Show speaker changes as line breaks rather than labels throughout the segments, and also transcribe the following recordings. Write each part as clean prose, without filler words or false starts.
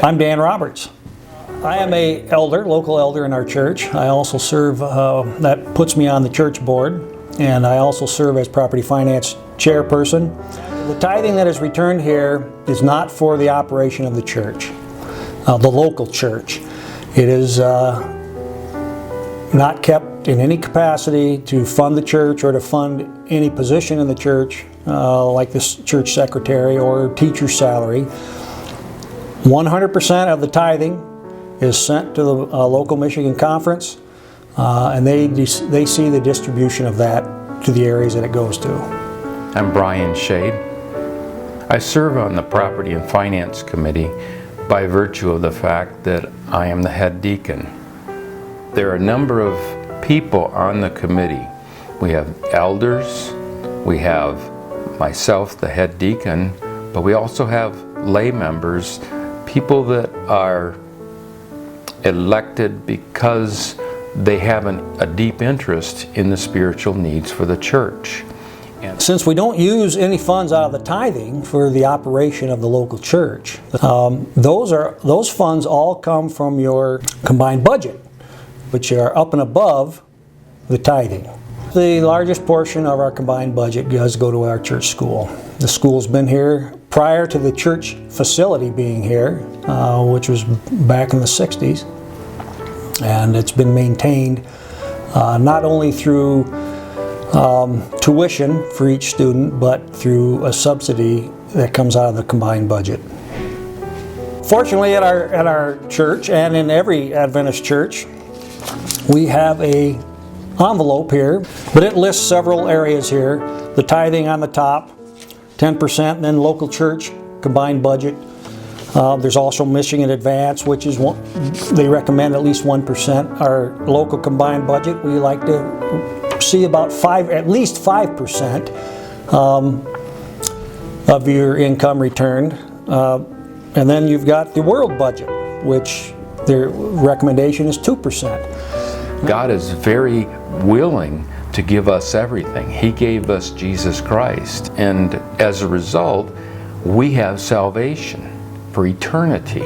I'm Dan Roberts. I am a local elder in our church. I also serve, that puts me on the church board, and I also serve as property finance chairperson. The tithing that is returned here is not for the operation of the church, the local church. It is not kept in any capacity to fund the church or to fund any position in the church, like this church secretary or teacher's salary. 100% of the tithing is sent to the local Michigan Conference, and they see the distribution of that to the areas that it goes to.
I'm Brian Shade. I serve on the Property and Finance Committee by virtue of the fact that I am the head deacon. There are a number of people on the committee. We have elders, we have myself, the head deacon, but we also have lay members, people that are elected because they have a deep interest in the spiritual needs for the church. And
since we don't use any funds out of the tithing for the operation of the local church, those funds all come from your combined budget, which are up and above the tithing. The largest portion of our combined budget does go to our church school. The school's been here prior to the church facility being here, which was back in the 60s. And it's been maintained not only through tuition for each student, but through a subsidy that comes out of the combined budget. Fortunately, at our church and in every Adventist church, we have a envelope here, but it lists several areas here. The tithing on the top, 10%, and then local church combined budget. There's also Michigan Advance, which is they recommend at least 1%. Our local combined budget, we like to see about at least 5% of your income returned. And then you've got the world budget, which their recommendation is 2%.
God is very willing to give us everything. He gave us Jesus Christ, and as a result, we have salvation for eternity.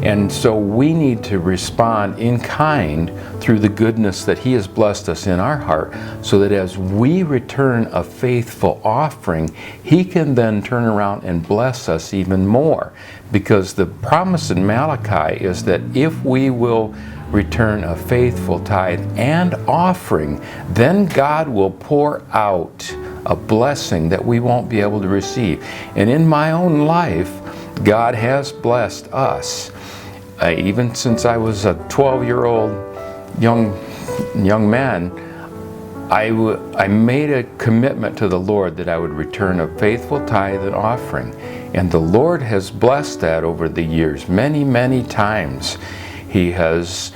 And so we need to respond in kind through the goodness that He has blessed us in our heart, so that as we return a faithful offering, He can then turn around and bless us even more. Because the promise in Malachi is that if we will return a faithful tithe and offering, then God will pour out a blessing that we won't be able to receive. And in my own life, God has blessed us. Even since I was a 12-year-old young man, I made a commitment to the Lord that I would return a faithful tithe and offering. And the Lord has blessed that over the years, many, many times. He has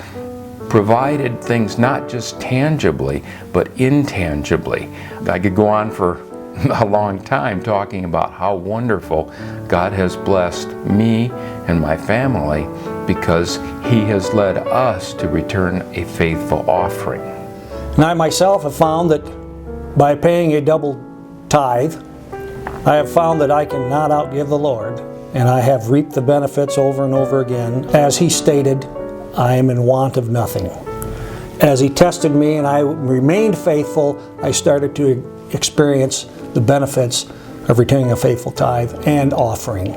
provided things not just tangibly, but intangibly. I could go on for a long time talking about how wonderful God has blessed me and my family, because He has led us to return a faithful offering.
And I myself have found that by paying a double tithe, I have found that I can not outgive the Lord, and I have reaped the benefits over and over again. As He stated, I am in want of nothing. As He tested me and I remained faithful, I started to experience the benefits of returning a faithful tithe and offering.